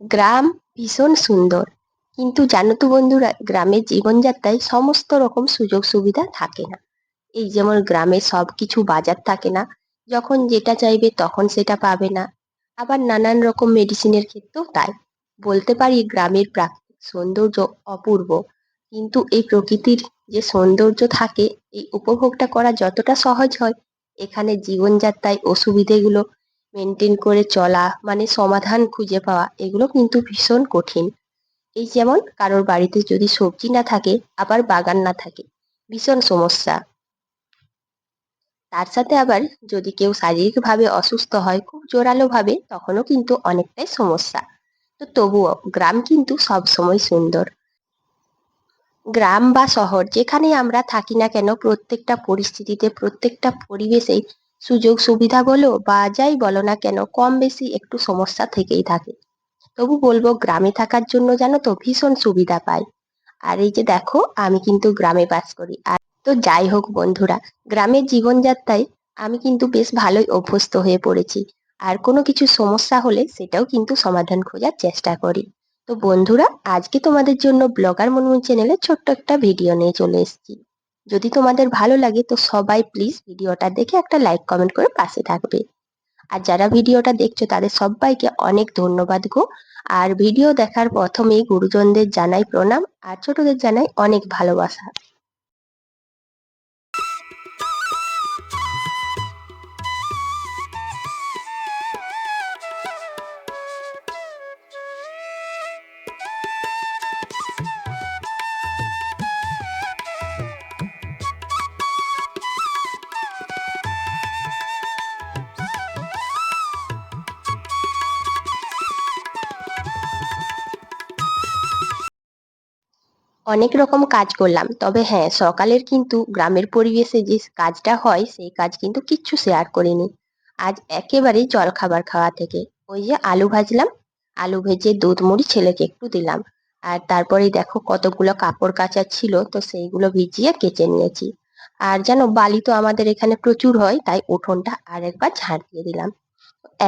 গ্রাম ভীষণ সুন্দর। কিন্তু জানো তো বন্ধুরা, গ্রামের জীবনযাত্রায় সমস্ত রকম সুযোগ সুবিধা থাকে না। এই যেমন গ্রামে সবকিছু বাজার থাকে না, যখন যেটা চাইবে তখন সেটা পাবে না। আবার নানান রকম মেডিসিনের ক্ষেত্রেও তাই। বলতে পারি গ্রামের প্রাকৃতিক সৌন্দর্য অপূর্ব। কিন্তু এই প্রকৃতির যে সৌন্দর্য থাকে, এই উপভোগটা করা যতটা সহজ হয়, এখানে জীবনযাত্রায় অসুবিধেগুলো মেনটেন করে চলা মানে সমাধান খুঁজে পাওয়া, এগুলো কিন্তু ভীষণ কঠিন। এই যেমন কারোর বাড়িতে যদি সবজি না থাকে, আবার বাগান না থাকে, ভীষণ সমস্যা। তার সাথে আবার যদি কেউ শারীরিকভাবে অসুস্থ হয় খুব জোরালো ভাবে, তখনও কিন্তু অনেকটাই সমস্যা। তো তবুও গ্রাম কিন্তু সবসময় সুন্দর। গ্রাম বা শহর যেখানেই আমরা থাকি না কেন, প্রত্যেকটা পরিস্থিতিতে প্রত্যেকটা পরিবেশেই সুযোগ সুবিধা বলো বা যাই বলো না কেন, কম বেশি একটু সমস্যা থেকেই থাকে। তবু বলবো গ্রামে থাকার জন্য জানো তো ভীষণ সুবিধা পাই। আর এই যে দেখো, আমি কিন্তু গ্রামে বাস করি। আর তো যাই হোক বন্ধুরা, গ্রামের জীবনযাত্রায় আমি কিন্তু বেশ ভালোই অভ্যস্ত হয়ে পড়েছি। আর কোনো কিছু সমস্যা হলে সেটাও কিন্তু সমাধান খোঁজার চেষ্টা করি। তো বন্ধুরা, আজকে তোমাদের জন্য ব্লগার মনমুন চ্যানেলে ছোট্ট একটা ভিডিও নিয়ে চলে এসেছি। যদি তোমাদের ভালো লাগে তো সবাই প্লিজ ভিডিওটা দেখে একটা লাইক কমেন্ট করে পাশে থাকবে। আর যারা ভিডিওটা দেখছো তাদের সবাইকে অনেক ধন্যবাদ গো। আর ভিডিও দেখার প্রথমেই গুরুজনদের জানাই প্রণাম, আর ছোটদের জানাই অনেক ভালোবাসা। অনেক রকম কাজ করলাম, তবে হ্যাঁ, সকালের কিন্তু গ্রামের পরিবেশে যে কাজটা হয় সেই কাজ কিন্তু কিচ্ছু শেয়ার করিনি। আজ একেবারেই জলখাবার খাওয়া থেকে। ওই যে আলু ভাজলাম, আলু ভেজে দুধ মুড়ি ছেলেকে একটু দিলাম। আর তারপরেই দেখো কতগুলো কাপড় কাচার ছিল, তো সেইগুলো ভিজিয়ে কেচে নিয়েছি। আর জানো, বালি তো আমাদের এখানে প্রচুর হয়, তাই উঠোনটা আর একবার ঝাড় দিয়ে দিলাম।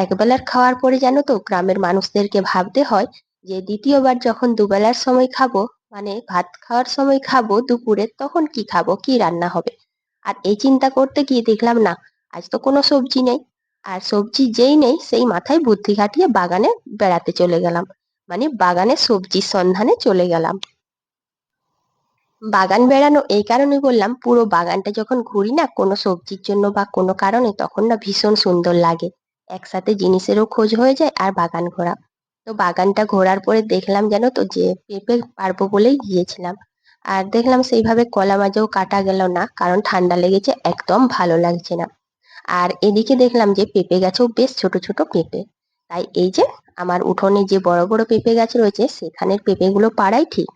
একবেলার খাওয়ার পরে জানো তো গ্রামের মানুষদেরকে ভাবতে হয় যে দ্বিতীয়বার যখন দুবেলার সময় খাবো, মানে ভাত খাওয়ার সময় খাবো দুপুরে, তখন কি খাবো, কি রান্না হবে। আর এই চিন্তা করতে গিয়ে দেখলাম না, আজ তো কোনো সবজি নেই। আর সবজি যেই নেই সেই মাথায় বুদ্ধি খাটিয়ে বাগানে বেড়াতে চলে গেলাম। মানে বাগানে সবজির সন্ধানে চলে গেলাম। বাগান বেড়ানো এই কারণে বললাম, পুরো বাগানটা যখন ঘুরি না কোনো সবজির জন্য বা কোনো কারণে, তখন না ভীষণ সুন্দর লাগে। একসাথে জিনিসেরও খোঁজ হয়ে যায় আর বাগান ঘোরা। তো বাগানটা ঘোরার পরে দেখলাম জানো তো যে পেঁপে পারবো বলেই গিয়েছিলাম। আর দেখলাম সেইভাবে কলা মাঝেও কাটা গেল না, কারণ ঠান্ডা লেগেছে, একদম ভালো লাগছে না। আর এদিকে দেখলাম যে পেঁপে গাছেও বেশ ছোট ছোট পেঁপে। তাই এই যে আমার উঠোনে যে বড় বড় পেঁপে গাছ রয়েছে, সেখানের পেঁপেগুলো পাড়াই ঠিক।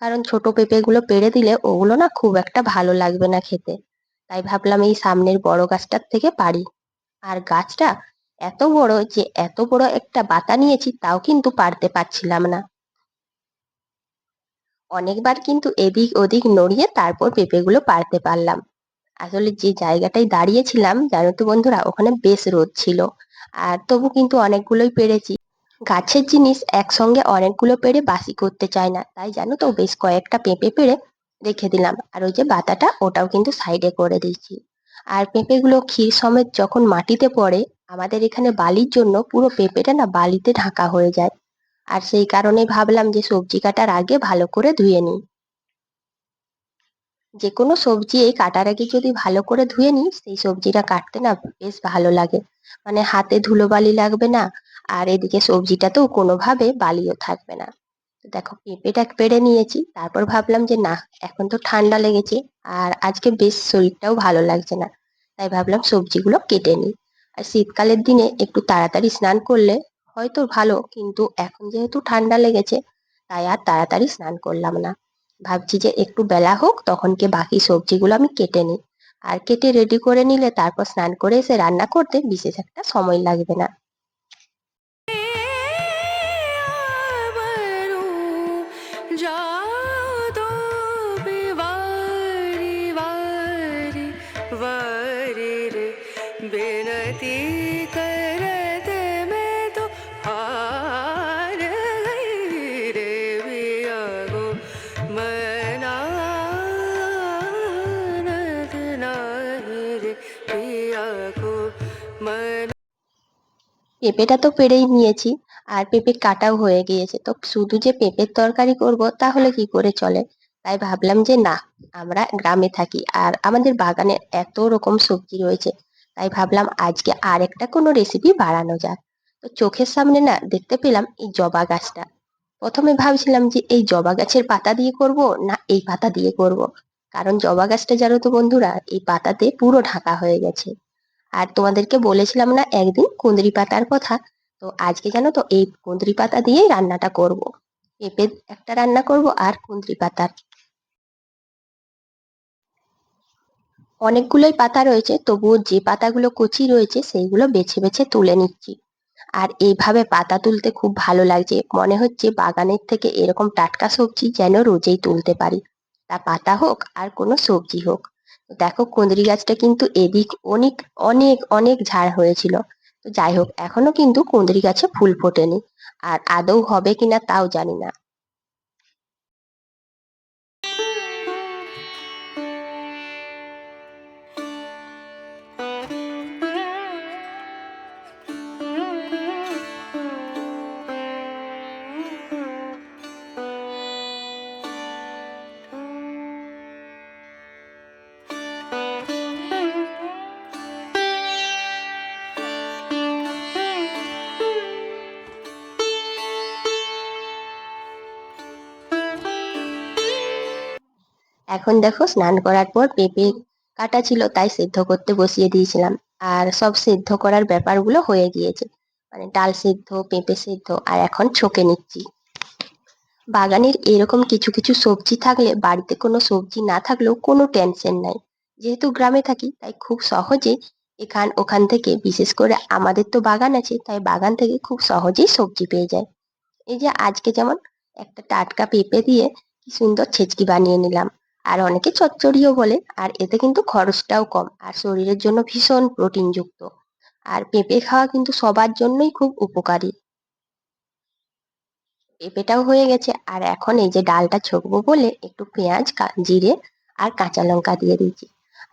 কারণ ছোট পেঁপেগুলো পেড়ে দিলে ওগুলো না খুব একটা ভালো লাগবে না খেতে। তাই ভাবলাম এই সামনের বড় গাছটার থেকে পারি। আর গাছটা এত বড় যে এত বড় একটা বাতা নিয়েছি, তাও কিন্তু পারতে পারছিলাম না। অনেকবার কিন্তু এদিক ওদিক নড়িয়ে তারপর পেঁপেগুলো পারতে পারলাম। আসলে যে জায়গাটায় দাঁড়িয়েছিলাম জানো তো বন্ধুরা, ওখানে বেশ রোদ ছিল। আর তবু কিন্তু অনেকগুলোই পেরেছি। গাছের জিনিস একসঙ্গে অনেকগুলো পেড়ে বাসি করতে চায় না, তাই জানো তো বেশ কয়েকটা পেঁপে পেড়ে রেখে দিলাম। আর ওই যে বাতাটা ওটাও কিন্তু সাইডে করে দিয়েছি। আর পেঁপেগুলো ক্ষীর সমেত যখন মাটিতে পড়ে, আমাদের এখানে বালির জন্য পুরো পেঁপেটা না বালিতে ঢাকা হয়ে যায়। আর সেই কারণে ভাবলাম যে সবজি কাটার আগে ভালো করে ধুয়ে নিই। যে কোনো সবজি এই কাটার আগে যদি ভালো করে ধুয়ে নিই, সেই সবজিটা কাটতে না বেশ ভালো লাগে। মানে হাতে ধুলোবালি লাগবে না। আর এদিকে সবজিটাতেও কোনোভাবে বালিও থাকবে না। তো দেখো পেঁপেটা পেড়ে নিয়েছি, তারপর ভাবলাম যে না, এখন তো ঠান্ডা লেগেছে আর আজকে বেশ শরীরটাও ভালো লাগছে না। তাই ভাবলাম সবজিগুলো কেটে নিই। আর শীতকালের দিনে একটু তাড়াতাড়ি স্নান করলে হয়তো ভালো, কিন্তু এখন যেহেতু ঠান্ডা লেগেছে, তাই আর তাড়াতাড়ি স্নান করলাম না। ভাবছি যে একটু বেলা হোক, তখনকে বাকি সবজিগুলো আমি কেটে নিই। আর কেটে রেডি করে নিলে তারপর স্নান করে এসে রান্না করতে বিশেষ একটা সময় লাগবে না। जादू बिवारी वारी वारी रे बिनती करते मैं तो हार পেঁপেটা তো পেড়েই নিয়েছি, আর পেঁপে কাটাও হয়ে গিয়েছে, তো শুধু যে পেঁপের তরকারি করব তাহলে কি করে চলে। তাই ভাবলাম যে না, আমরা গ্রামে থাকি আর আমাদের বাগানে এত রকম সবজি রয়েছে, তাই ভাবলাম আজকে আর একটা কোনো রেসিপি বাড়ানো যাক। তো চোখের সামনে না দেখতে পেলাম এই জবা গাছটা। প্রথমে ভাবছিলাম যে এই জবা গাছের পাতা দিয়ে করব না এই পাতা দিয়ে করব, কারণ জবা গাছটা জানো তো বন্ধুরা এই পাতাতে পুরো ঢাকা হয়ে গেছে। আর তোমাদেরকে বলেছিলাম না একদিন কুঁদরি পাতার কথা, তো আজকে জানো তো এই কুঁদরি পাতা দিয়েই রান্নাটা করব। পেঁপে একটা রান্না করব আর কুঁদরি পাতার। অনেকগুলোই পাতা রয়েছে, তবুও যে পাতাগুলো কচি রয়েছে সেইগুলো বেছে বেছে তুলে নিচ্ছি। আর এইভাবে পাতা তুলতে খুব ভালো লাগছে, মনে হচ্ছে বাগানের থেকে এরকম টাটকা সবজি যেন রোজেই তুলতে পারি, তা পাতা হোক আর কোনো সবজি হোক। তো দেখো কুঁদরি গাছটা কিন্তু এদিক অনেক অনেক অনেক ঝাড় হয়েছিল। তো যাই হোক এখনো কিন্তু কুঁদরি গাছে ফুল ফোটেনি, আর আদৌ হবে কিনা তাও জানি না। এখন দেখো স্নান করার পর পেঁপে কাটা ছিল তাই সেদ্ধ করতে বসিয়ে দিয়েছিলাম। আর সব সেদ্ধ করার ব্যাপারগুলো হয়ে গিয়েছে, মানে ডাল সেদ্ধ, পেঁপে সেদ্ধ, আর এখন ছকে নিচ্ছি। বাগানের এরকম কিছু কিছু সবজি থাকলে বাড়িতে কোনো সবজি না থাকলেও কোনো টেনশন নাই। যেহেতু গ্রামে থাকি তাই খুব সহজে এখান ওখান থেকে, বিশেষ করে আমাদের তো বাগান আছে তাই বাগান থেকে খুব সহজেই সবজি পেয়ে যায়। এই যে আজকে যেমন একটা টাটকা পেঁপে দিয়ে কি সুন্দর ছেচকি বানিয়ে নিলাম। আর অনেকে চচ্চড়িও বলে, আর এতে কিন্তু খরচটাও কম আর শরীরের জন্য ভীষণ প্রোটিনযুক্ত। আর পেঁপে খাওয়া কিন্তু সবার জন্যই খুব উপকারী। পেঁপেটাও হয়ে গেছে, আর এখন এই যে ডালটা ছকবো বলে একটু পেঁয়াজ, জিরে আর কাঁচা লঙ্কা দিয়ে দিয়েছি।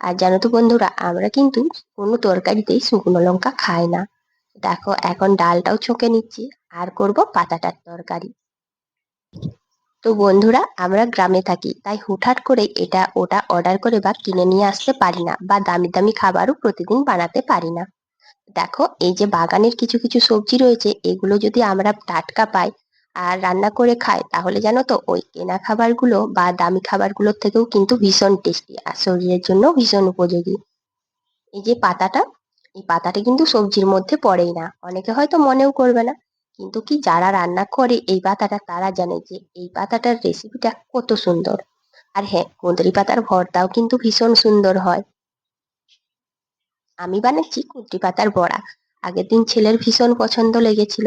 আর জানো তো বন্ধুরা আমরা কিন্তু কোনো তরকারিতেই শুকনো লঙ্কা খাই না। দেখো এখন ডালটাও ছকে নিচ্ছি, আর করব পাতাটার তরকারি। তো বন্ধুরা আমরা গ্রামে থাকি তাই হুটহাট করে এটা ওটা অর্ডার করে বা কিনে নিয়ে আসতে পারি না, বা দামি দামি খাবারও প্রতিদিন বানাতে পারি না। দেখো এই যে বাগানের কিছু কিছু সবজি রয়েছে এগুলো যদি আমরা টাটকা পাই আর রান্না করে খাই তাহলে জানো তো ওই কেনা খাবারগুলো বা দামি খাবারগুলোর থেকেও কিন্তু ভীষণ টেস্টি আর শরীরের জন্য ভীষণ উপযোগী। এই যে পাতাটা, এই পাতাটা কিন্তু সবজির মধ্যে পড়েই না, অনেকে হয়তো মনেও করবে না, কিন্তু কি যারা রান্না করে এই পাতাটা তারা জানে যে এই পাতাটার রেসিপিটা কত সুন্দর। আর হ্যাঁ, কুঁদরি পাতার ভর্তাও কিন্তু ভীষণ সুন্দর হয়। আমি বানাচ্ছি কুঁদরি পাতার বড়া। আগের দিন ছেলের ভীষণ পছন্দ লেগেছিল,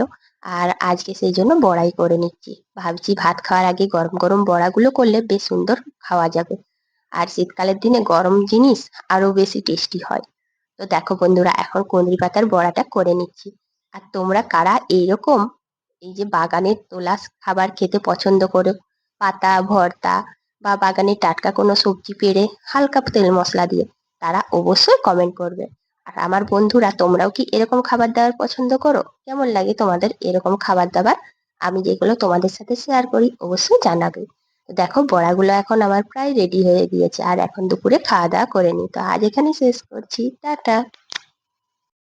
আর আজকে সেই জন্য বড়াই করে নিচ্ছি। ভাবছি ভাত খাওয়ার আগে গরম গরম বড়াগুলো করলে বেশ সুন্দর খাওয়া যাবে। আর শীতকালের দিনে গরম জিনিস আরো বেশি টেস্টি হয়। তো দেখো বন্ধুরা এখন কুঁদরি পাতার বড়াটা করে নিচ্ছি। আর তোমরা কারা এইরকম এই যে বাগানের তোলা খাবার খেতে পছন্দ করো, পাতা ভর্তা বা বাগানের টাটকা কোনো সবজি পেড়ে হালকা তেল মশলা দিয়ে, তারা অবশ্যই কমেন্ট করবে। আর আমার বন্ধুরা তোমরাও কি এরকম খাবার দাবার পছন্দ করো? কেমন লাগে তোমাদের এরকম খাবার দাবার? আমি যেগুলো তোমাদের সাথে শেয়ার করি অবশ্যই জানাবে। তো দেখো বড়াগুলো এখন আমার প্রায় রেডি হয়ে গিয়েছে, আর এখন দুপুরে খাওয়া দাওয়া করে নি। তো আজ এখানে শেষ করছি, টাটা।